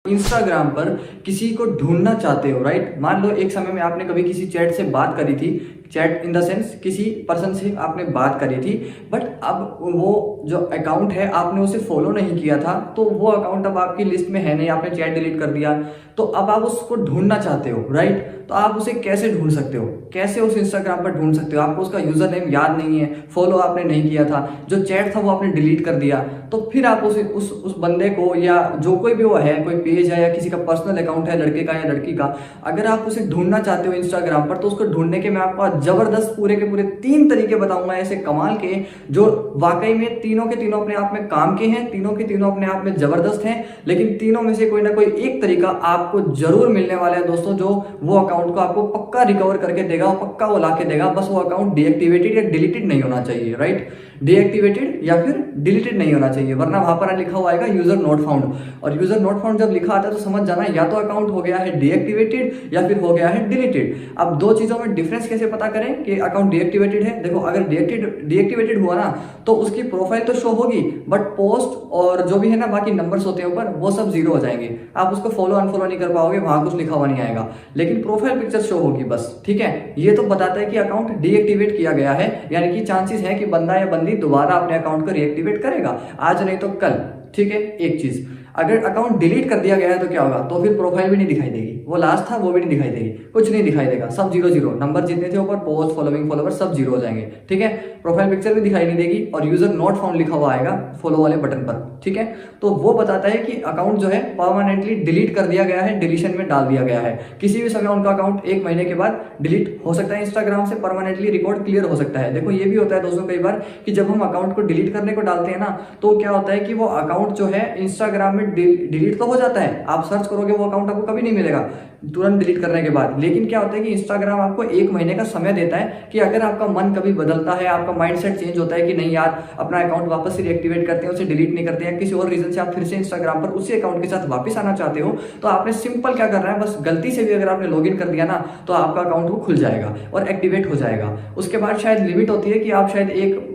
Instagram पर किसी को ढूंढना चाहते हो, राइट। मान लो एक समय में आपने कभी किसी चैट से बात करी थी, चैट इन द सेंस किसी पर्सन से आपने बात करी थी, बट अब वो जो अकाउंट है आपने उसे फॉलो नहीं किया था, तो वो अकाउंट अब आपकी लिस्ट में है नहीं, आपने चैट डिलीट कर दिया, तो अब आप उसको ढूंढना चाहते हो, राइट। तो आप उसे कैसे ढूंढ सकते हो, कैसे उस इंस्टाग्राम पर ढूंढ सकते हो। आपको उसका यूजर नेम याद नहीं है, फॉलो आपने नहीं किया था, जो चैट था वो आपने डिलीट कर दिया, तो फिर आप उस बंदे को, या जो कोई भी वो है, कोई पेज है या किसी का पर्सनल अकाउंट है, लड़के का या लड़की का, अगर आप उसे ढूंढना चाहते हो इंस्टाग्राम पर, तो उसको ढूंढने के मैं आपको आज जबरदस्त पूरे के पूरे 3 तरीके बताऊंगा, ऐसे कमाल के, जो वाकई में तीनों के तीनों अपने आप में काम के हैं, तीनों के तीनों अपने आप में जबरदस्त हैं, लेकिन तीनों में से कोई ना कोई एक तरीका आपको जरूर मिलने वाला है दोस्तों, जो वो अकाउंट को आपको पक्का रिकवर करके देगा, वो पक्का वो ला के देगा। बस वो अकाउंट डीएक्टिवेटेड या डिलीटेड नहीं होना चाहिए, राइट। डीएक्टिवेटेड या फिर डिलीटेड नहीं होना चाहिए, वरना वहां पर लिखा हुआ आएगा यूजर नॉट फाउंड, और यूजर नॉट फाउंड जब लिखा आता है तो समझ जाना या तो अकाउंट हो गया है डीएक्टिवेटेड या फिर हो गया है डिलीटेड। अब दो चीजों में डिफरेंस कैसे पता करें कि अकाउंट डीएक्टिवेटेड है। देखो, अगर डीएक्टिवेटेड हुआ ना तो उसकी प्रोफाइल तो शो होगी, बट पोस्ट और जो भी है ना बाकी नंबर्स होते हैं ऊपर, वो सब जीरो हो जाएंगे। आप उसको फॉलो अनफॉलो नहीं कर पाओगे, वहां कुछ लिखा हुआ नहीं आएगा, लेकिन प्रोफाइल पिक्चर शो होगी बस, ठीक है। ये तो बताता है कि अकाउंट डीएक्टिवेट किया गया है, यानी कि चांसेस है कि बंदा या बंदी दोबारा अपने अकाउंट को रीएक्टिवेट करेगा, आज नहीं तो कल, ठीक है। एक चीज, अगर अकाउंट डिलीट कर दिया गया है तो क्या होगा, तो फिर प्रोफाइल भी नहीं दिखाई देगी, वो लास्ट था वो भी नहीं दिखाई देगी, कुछ नहीं दिखाई देगा, सब जीरो जीरो, नंबर जितने थे ऊपर, पोस्ट फॉलोइंग फॉलोवर सब जीरो हो जाएंगे, ठीक है। प्रोफाइल पिक्चर भी दिखाई नहीं देगी और यूजर नॉट फाउंड लिखा हुआ आएगा फॉलो वाले बटन पर, ठीक है। तो वो बताता है कि अकाउंट जो है परमानेंटली डिलीट कर दिया गया है, डिलीशन में डाल दिया गया है। किसी भी समय उनका अकाउंट 1 महीने के बाद डिलीट हो सकता है, इंस्टाग्राम से परमानेंटली रिकॉर्ड क्लियर हो सकता है। देखो, ये भी होता है दोस्तों कई बार कि जब हम अकाउंट को डिलीट करने को डालते हैं ना, तो क्या होता है कि वो अकाउंट जो है इंस्टाग्राम में डिलीट तो हो जाता है, आप सर्च करोगे वो अकाउंट आपको कभी नहीं मिलेगा तुरंत डिलीट करने के बाद, लेकिन क्या होता है कि इंस्टाग्राम आपको 1 महीने का समय देता है कि अगर आपका मन कभी बदलता है, आपका माइंडसेट चेंज होता है कि नहीं यार अपना अकाउंट वापस से रीएक्टिवेट करते हैं, उसे डिलीट नहीं करते हैं, किसी और रीजन से आप फिर से इंस्टाग्राम पर उसी अकाउंट के साथ वापस आना चाहते हो, तो आपने सिंपल क्या करना है, बस गलती से भी अगर आपने लॉगिन कर दिया ना, तो आपका अकाउंट वो खुल जाएगा और एक्टिवेट हो जाएगा। उसके बाद शायद लिमिट होती है कि आप शायद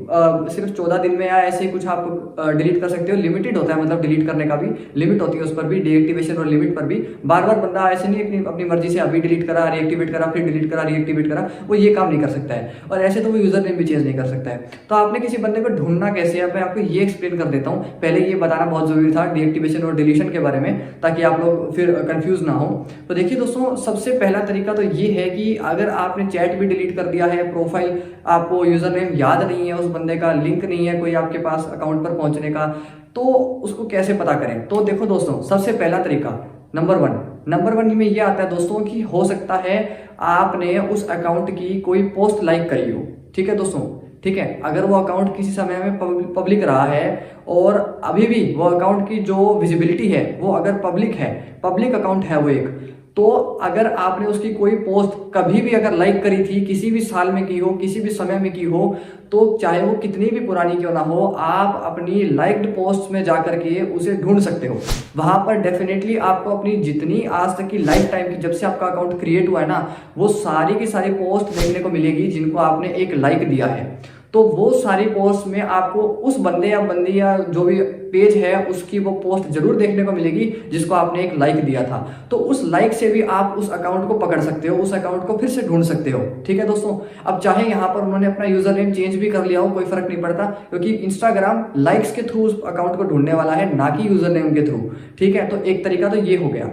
सिर्फ 14 दिन में या ऐसे कुछ आप डिलीट कर सकते हो, लिमिटेड होता है, मतलब डिलीट करने का भी लिमिट होती है, उस पर भी डीएक्टिवेशन और लिमिट पर भी। बार बार बंदा ऐसे नहीं अपनी मर्जी से अभी डिलीट करा, रीएक्टिवेट करा, फिर डिलीट करा, रीएक्टिवेट करा, वो ये काम नहीं कर सकता है, और ऐसे तो वो यूजर नेम भी चेंज नहीं कर सकता है। तो आपने किसी बंदे को ढूंढना कैसे है, मैं आपको ये एक्सप्लेन कर देता हूँ। पहले ये बताना बहुत जरूरी था डीएक्टिवेशन और डिलीशन के बारे में, ताकि आप लोग फिर कंफ्यूज ना हो। तो देखिए दोस्तों, सबसे पहला तरीका तो ये है कि अगर आपने चैट भी डिलीट कर दिया है, प्रोफाइल आपको यूजर नेम याद नहीं है, उस बंदे का लिंक नहीं है कोई आपके पास अकाउंट पर पहुंचने का, तो उसको कैसे पता करें। तो देखो दोस्तों, सबसे पहला तरीका नंबर वन में ये आता है दोस्तों कि हो सकता है आपने उस अकाउंट की कोई पोस्ट लाइक करी हो, ठीक है दोस्तों, ठीक है। अगर वो अकाउंट किसी समय में पब्लिक रहा है और अभी भी वो अकाउंट की जो विजिबिलिटी है वो अगर पब्लिक अकाउंट है वो एक, तो अगर आपने उसकी कोई पोस्ट कभी भी अगर लाइक करी थी, किसी भी साल में की हो, किसी भी समय में की हो, तो चाहे वो कितनी भी पुरानी क्यों ना हो, आप अपनी लाइक्ड पोस्ट में जाकर के उसे ढूंढ सकते हो। वहां पर डेफिनेटली आपको अपनी जितनी आज तक की लाइफ टाइम की, जब से आपका अकाउंट क्रिएट हुआ है ना, वो सारी की सारी पोस्ट देखने को मिलेगी जिनको आपने एक लाइक दिया है। तो वो सारी पोस्ट में आपको उस बंदे या बंदी या जो भी पेज है उसकी वो पोस्ट जरूर देखने को मिलेगी जिसको आपने एक लाइक दिया था। तो उस लाइक से भी आप उस अकाउंट को पकड़ सकते हो, उस अकाउंट को फिर से ढूंढ सकते हो, ठीक है दोस्तों। अब चाहे यहाँ पर उन्होंने अपना यूजर नेम चेंज भी कर लिया हो, कोई फर्क नहीं पड़ता, क्योंकि इंस्टाग्राम लाइक्स के थ्रू उस अकाउंट को ढूंढने वाला है, ना कि यूजर नेम के थ्रू, ठीक है। तो एक तरीका तो ये हो गया।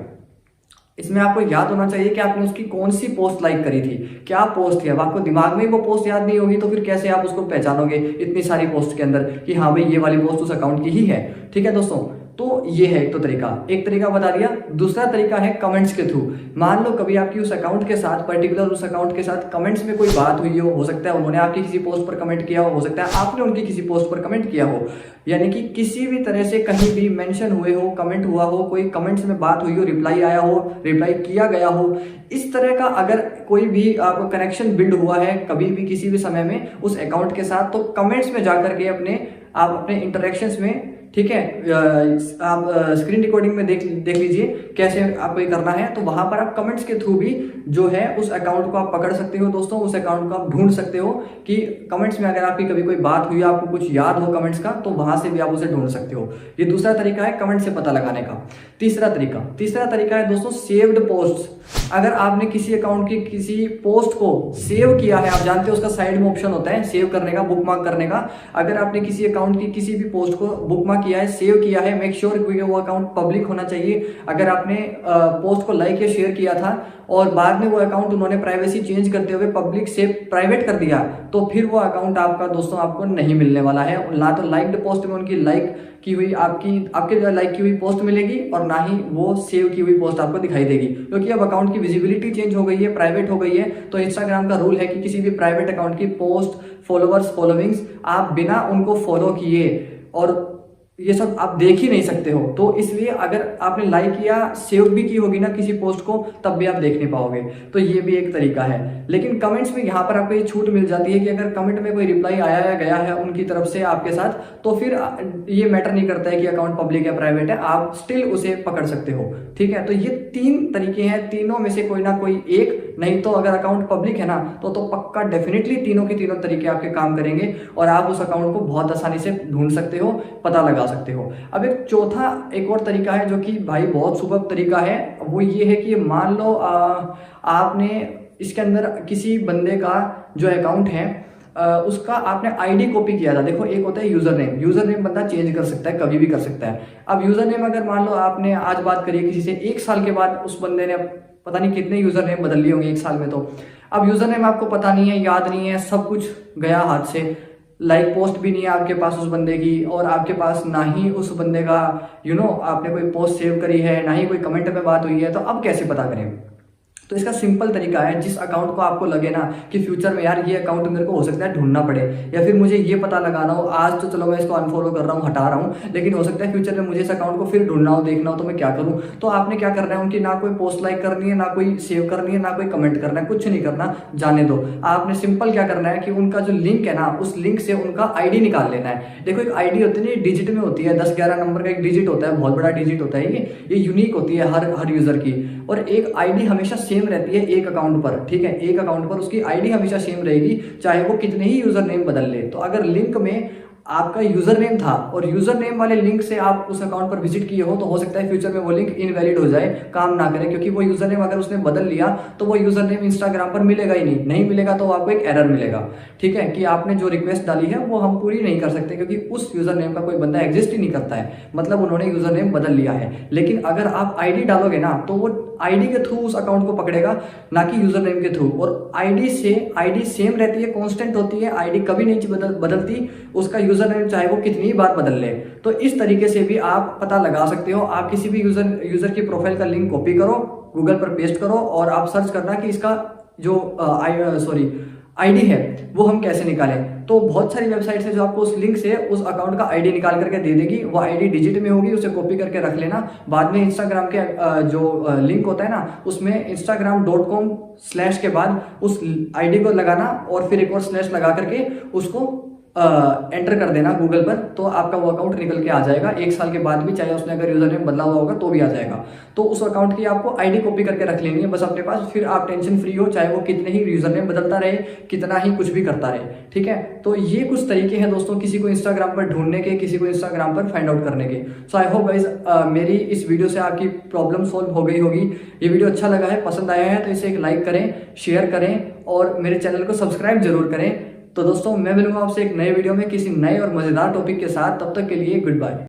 इसमें आपको याद होना चाहिए कि आपने उसकी कौन सी पोस्ट लाइक करी थी, क्या पोस्ट थी। अब आपको दिमाग में ही वो पोस्ट याद नहीं होगी तो फिर कैसे आप उसको पहचानोगे इतनी सारी पोस्ट के अंदर कि हाँ भाई ये वाली पोस्ट उस अकाउंट की ही है, ठीक है दोस्तों। तो ये है एक तरीका बता दिया। दूसरा तरीका है कमेंट्स के थ्रू। मान लो कभी आपकी उस अकाउंट के साथ, पर्टिकुलर उस अकाउंट के साथ कमेंट्स में कोई बात हुई हो सकता है उन्होंने आपकी किसी पोस्ट पर कमेंट किया हो सकता है आपने उनकी किसी पोस्ट पर कमेंट किया हो, यानी कि किसी भी तरह से कहीं भी मेंशन हुए हो, कमेंट हुआ हो, कोई कमेंट्स में बात हुई हो, रिप्लाई आया हो, रिप्लाई किया गया हो, इस तरह का अगर कोई भी आपको कनेक्शन बिल्ड हुआ है कभी भी किसी भी समय में उस अकाउंट के साथ, तो कमेंट्स में जाकर के आप अपने इंटरेक्शंस में ठीक है। आप स्क्रीन रिकॉर्डिंग में देख लीजिए कैसे आपको ये करना है। तो वहां पर आप कमेंट्स के थ्रू भी जो है उस अकाउंट को आप पकड़ सकते हो दोस्तों, उस अकाउंट को आप ढूंढ सकते हो कि कमेंट्स में अगर आपकी कभी कोई बात हुई, आपको कुछ याद हो कमेंट्स का, तो वहां से भी आप उसे ढूंढ सकते हो। ये दूसरा तरीका है कमेंट से पता लगाने का। तीसरा तरीका है दोस्तों सेव्ड पोस्ट। अगर आपने किसी अकाउंट की किसी पोस्ट को सेव किया है, आप जानते हो उसका साइड में ऑप्शन होता है सेव करने का, बुकमार्क करने का। अगर आपने किसी अकाउंट की किसी भी पोस्ट को बुकमार्क किया है, सेव किया है, मेक श्योर वो अकाउंट पब्लिक होना चाहिए। अगर आपने पोस्ट को लाइक या शेयर किया था और बाद में वो अकाउंट उन्होंने प्राइवेसी चेंज करते हुए पब्लिक से प्राइवेट कर दिया, तो फिर वो अकाउंट आपका दोस्तों आपको नहीं मिलने वाला है। ना तो लाइक्ड पोस्ट में उनकी लाइक की हुई आपके लाइक की हुई पोस्ट मिलेगी और ना ही वो सेव की हुई पोस्ट आपको दिखाई देगी, क्योंकि अब अकाउंट की विजिबिलिटी चेंज हो गई है, प्राइवेट हो गई है। तो इंस्टाग्राम का रूल है कि किसी भी प्राइवेट अकाउंट की पोस्ट, फॉलोवर्स, फॉलोइंग्स आप बिना उनको फॉलो किए और ये सब आप देख ही नहीं सकते हो। तो इसलिए अगर आपने लाइक या सेव भी की होगी ना किसी पोस्ट को, तब भी आप देख नहीं पाओगे। तो ये भी एक तरीका है। लेकिन कमेंट्स में यहाँ पर आपको ये छूट मिल जाती है कि अगर कमेंट में कोई रिप्लाई आया या गया है उनकी तरफ से आपके साथ, तो फिर ये मैटर नहीं करता है कि अकाउंट पब्लिक या प्राइवेट है, आप स्टिल उसे पकड़ सकते हो। ठीक है, तो ये 3 तरीके हैं, तीनों में से कोई ना कोई एक, नहीं तो अगर अकाउंट पब्लिक है ना तो पक्का डेफिनेटली तीनों के तीनों तरीके आपके काम करेंगे और आप उस अकाउंट को बहुत आसानी से ढूंढ सकते हो, पता लगा सकते हो। अब एक चौथा एक और तरीका है जो कि भाई बहुत सुपर तरीका है, वो ये है कि मान लो आपने इसके अंदर किसी बंदे का जो अकाउंट है उसका आपने आईडी कॉपी किया था। देखो एक होता है यूजर नेम बंदा चेंज कर सकता है, कभी भी कर सकता है। अब यूजर नेम अगर मान लो आपने आज बात करी किसी से, 1 साल के बाद उस बंदे ने पता नहीं कितने यूजर नेम बदल लिए होंगे 1 साल में। तो अब यूजर नेम आपको पता नहीं है, याद नहीं है, सब कुछ गया हाथ से, लाइक पोस्ट भी नहीं है आपके पास उस बंदे की, और आपके पास ना ही उस बंदे का आपने कोई पोस्ट सेव करी है, ना ही कोई कमेंट में बात हुई है। तो अब कैसे पता करें? तो इसका सिंपल तरीका है, जिस अकाउंट को आपको लगे ना कि फ्यूचर में यार ये अकाउंट मेरे को हो सकता है ढूंढना पड़े, या फिर मुझे ये पता लगाना हो, आज तो चलो मैं इसको अनफॉलो कर रहा हूँ, हटा रहा हूँ, लेकिन हो सकता है फ्यूचर में मुझे इस अकाउंट को फिर ढूंढना हो, देखना हो, तो मैं क्या करूँ? तो आपने क्या करना है, उनकी ना कोई पोस्ट लाइक करनी है, ना कोई सेव करनी है, ना कोई कमेंट करना है, कुछ नहीं करना, जाने दो। आपने सिंपल क्या करना है कि उनका जो लिंक है ना, उस लिंक से उनका आईडी निकाल लेना है। देखो एक आईडी होती है, डिजिट में होती है, 10-11 नंबर का एक डिजिट होता है, बहुत बड़ा डिजिट होता है, ये यूनिक होती है हर यूजर की। और एक आईडी हमेशा सेम रहती है एक अकाउंट पर, ठीक है, एक अकाउंट पर उसकी आईडी हमेशा सेम रहेगी, चाहे वो कितने ही यूजर नेम बदल ले। तो अगर लिंक में आपका यूजर नेम था और यूजर नेम वाले लिंक से आप उस अकाउंट पर विजिट किए हो, तो हो सकता है फ्यूचर में वो लिंक इनवैलिड हो जाए, काम ना करे, क्योंकि वो यूजर नेम अगर उसने बदल लिया तो वो यूजर नेम इंस्टाग्राम पर मिलेगा ही नहीं मिलेगा, तो आपको एक एरर मिलेगा। ठीक है, कि आपने जो रिक्वेस्ट डाली है वो हम पूरी नहीं कर सकते, क्योंकि उस यूजर नेम का कोई बंदा एग्जिस्ट ही नहीं करता है, मतलब उन्होंने यूजर नेम बदल लिया है। लेकिन अगर आप आईडी डालोगे ना, तो वो आईडी के थ्रू उस अकाउंट को पकड़ेगा, ना कि यूजर नेम के थ्रू। और आईडी सेम रहती है, कांस्टेंट होती है, आईडी कभी नहीं बदलती, उसका यूजर नेम चाहे वो कितनी बार बदल ले। तो इस तरीके से भी आप पता लगा सकते हो। आप किसी भी यूजर की प्रोफाइल का लिंक कॉपी करो, गूगल पर पेस्ट करो और आप सर्च करना कि इसका जो आईडी है वो हम कैसे निकालें। तो बहुत सारी वेबसाइट्स है जो आपको उस लिंक से उस अकाउंट का आईडी निकाल करके दे देगी। वो आईडी डिजिट में होगी, उसे कॉपी करके रख लेना। बाद में इंस्टाग्राम के जो लिंक होता है ना, उसमें instagram.com/ के बाद उस आईडी को लगाना और फिर एक और स्लैश लगा करके उसको एंटर कर देना गूगल पर, तो आपका वो अकाउंट निकल के आ जाएगा। 1 साल के बाद भी, चाहे उसने अगर यूजर नेम बदला हुआ होगा तो भी आ जाएगा। तो उस अकाउंट की आपको आईडी कॉपी करके रख लेनी है बस अपने पास, फिर आप टेंशन फ्री हो, चाहे वो कितने ही यूजर नेम बदलता रहे, कितना ही कुछ भी करता रहे। ठीक है, तो ये कुछ तरीके हैं दोस्तों किसी को इंस्टाग्राम पर ढूंढने के, किसी को इंस्टाग्राम पर फाइंड आउट करने के। सो आई होप गाइस मेरी इस वीडियो से आपकी प्रॉब्लम सॉल्व हो गई होगी। ये वीडियो अच्छा लगा है, पसंद आया है, तो इसे एक लाइक करें, शेयर करें और मेरे चैनल को सब्सक्राइब जरूर करें। तो दोस्तों मैं मिलूंगा आपसे एक नए वीडियो में किसी नए और मजेदार टॉपिक के साथ। तब तक के लिए गुड बाय।